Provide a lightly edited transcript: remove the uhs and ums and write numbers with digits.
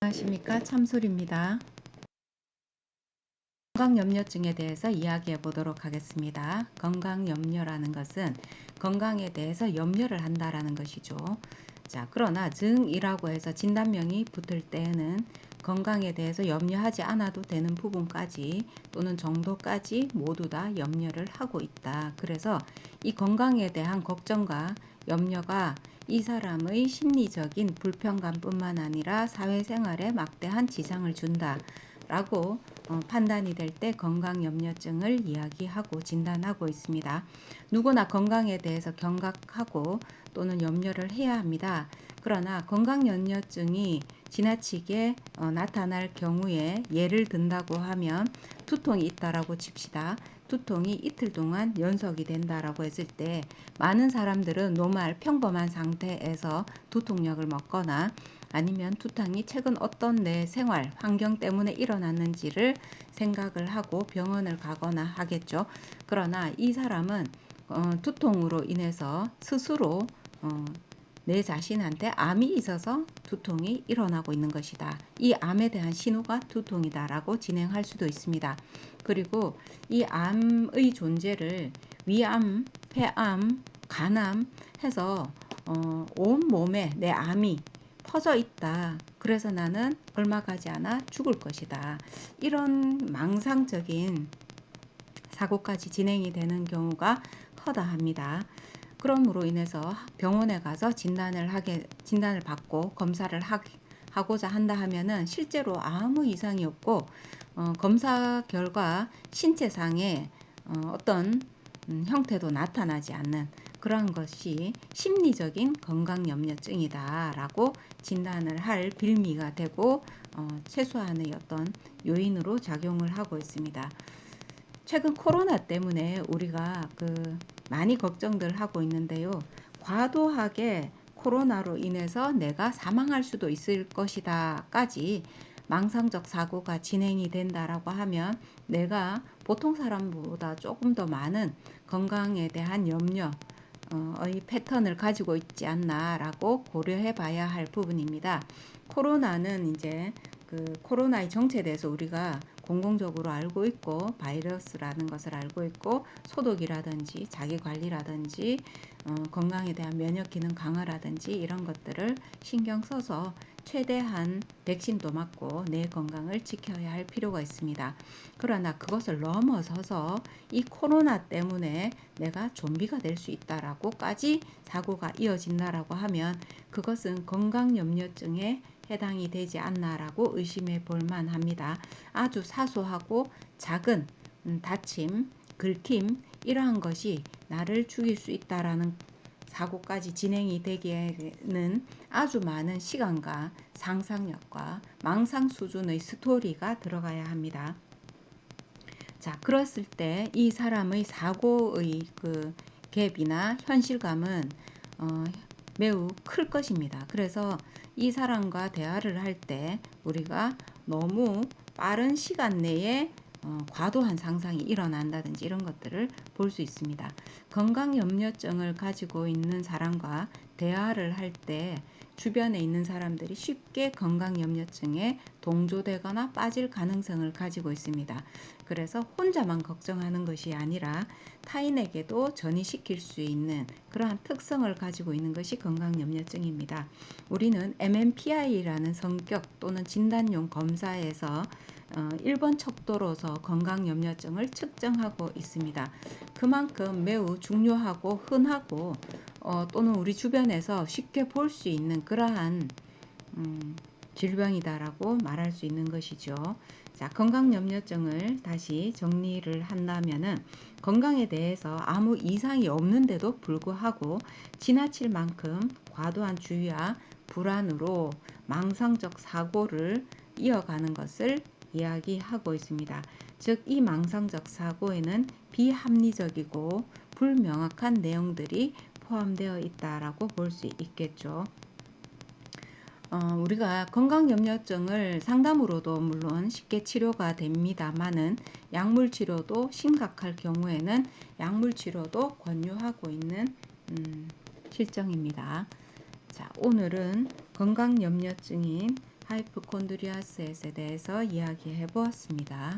안녕하십니까, 참솔입니다. 건강염려증에 대해서 이야기해 보도록 하겠습니다. 건강염려라는 것은 건강에 대해서 염려를 한다라는 것이죠. 자, 그러나 증이라고 해서 진단명이 붙을 때에는 건강에 대해서 염려하지 않아도 되는 부분까지 또는 정도까지 모두 다 염려를 하고 있다. 그래서 이 건강에 대한 걱정과 염려가 이 사람의 심리적인 불편감뿐만 아니라 사회생활에 막대한 지장을 준다라고 판단이 될 때 건강염려증을 이야기하고 진단하고 있습니다. 누구나 건강에 대해서 경각하고 또는 염려를 해야 합니다. 그러나 건강염려증이 지나치게 나타날 경우에 예를 든다고 하면 두통이 있다라고 칩시다. 두통이 이틀 동안 연속이 된다라고 했을 때 많은 사람들은 노말 평범한 상태에서 두통약을 먹거나 아니면 두통이 최근 어떤 내 생활 환경 때문에 일어났는지를 생각을 하고 병원을 가거나 하겠죠. 그러나 이 사람은 두통으로 인해서 스스로 내 자신한테 암이 있어서 두통이 일어나고 있는 것이다. 이 암에 대한 신호가 두통이다라고 진행할 수도 있습니다. 그리고 이 암의 존재를 위암, 폐암, 간암 해서 온 몸에 내 암이 퍼져 있다. 그래서 나는 얼마 가지 않아 죽을 것이다. 이런 망상적인 사고까지 진행이 되는 경우가 허다합니다. 그러므로 인해서 병원에 가서 진단을 받고 검사를 하고자 한다 하면은 실제로 아무 이상이 없고 검사 결과 신체상의 어떤 형태도 나타나지 않는 그러한 것이 심리적인 건강염려증이다라고 진단을 할 빌미가 되고 최소한의 어떤 요인으로 작용을 하고 있습니다. 최근 코로나 때문에 우리가 많이 걱정들 하고 있는데요. 과도하게 코로나로 인해서 내가 사망할 수도 있을 것이다까지 망상적 사고가 진행이 된다라고 하면 내가 보통 사람보다 조금 더 많은 건강에 대한 염려의 패턴을 가지고 있지 않나라고 고려해 봐야 할 부분입니다. 코로나는 이제 코로나의 정체에 대해서 우리가 공공적으로 알고 있고 바이러스라는 것을 알고 있고 소독이라든지 자기관리라든지 건강에 대한 면역 기능 강화라든지 이런 것들을 신경 써서 최대한 백신도 맞고 내 건강을 지켜야 할 필요가 있습니다. 그러나 그것을 넘어서서 이 코로나 때문에 내가 좀비가 될 수 있다라고까지 사고가 이어진다라고 하면 그것은 건강염려증에 해당이 되지 않나라고 의심해 볼 만합니다. 아주 사소하고 작은 다침, 긁힘 이러한 것이 나를 죽일 수 있다라는 사고까지 진행이 되기에는 아주 많은 시간과 상상력과 망상 수준의 스토리가 들어가야 합니다. 자, 그랬을 때 이 사람의 사고의 갭이나 현실감은 매우 클 것입니다. 그래서 이 사람과 대화를 할 때 우리가 너무 빠른 시간 내에 과도한 상상이 일어난다든지 이런 것들을 볼 수 있습니다. 건강염려증을 가지고 있는 사람과 대화를 할 때 주변에 있는 사람들이 쉽게 건강염려증에 동조되거나 빠질 가능성을 가지고 있습니다. 그래서 혼자만 걱정하는 것이 아니라 타인에게도 전이시킬 수 있는 그러한 특성을 가지고 있는 것이 건강염려증입니다. 우리는 MMPI라는 성격 또는 진단용 검사에서 1번 척도로서 건강염려증을 측정하고 있습니다. 그만큼 매우 중요하고 흔하고 또는 우리 주변에서 쉽게 볼 수 있는 그러한 질병이다라고 말할 수 있는 것이죠. 자, 건강염려증을 다시 정리를 한다면은 건강에 대해서 아무 이상이 없는데도 불구하고 지나칠 만큼 과도한 주의와 불안으로 망상적 사고를 이어가는 것을 이야기하고 있습니다. 즉, 이 망상적 사고에는 비합리적이고 불명확한 내용들이 포함되어 있다라고 볼 수 있겠죠. 우리가 건강염려증을 상담으로도 물론 쉽게 치료가 됩니다만은 약물 치료도 심각할 경우에는 약물 치료도 권유하고 있는 실정입니다. 자, 오늘은 건강염려증인 하이포콘드리아스에 대해서 이야기해 보았습니다.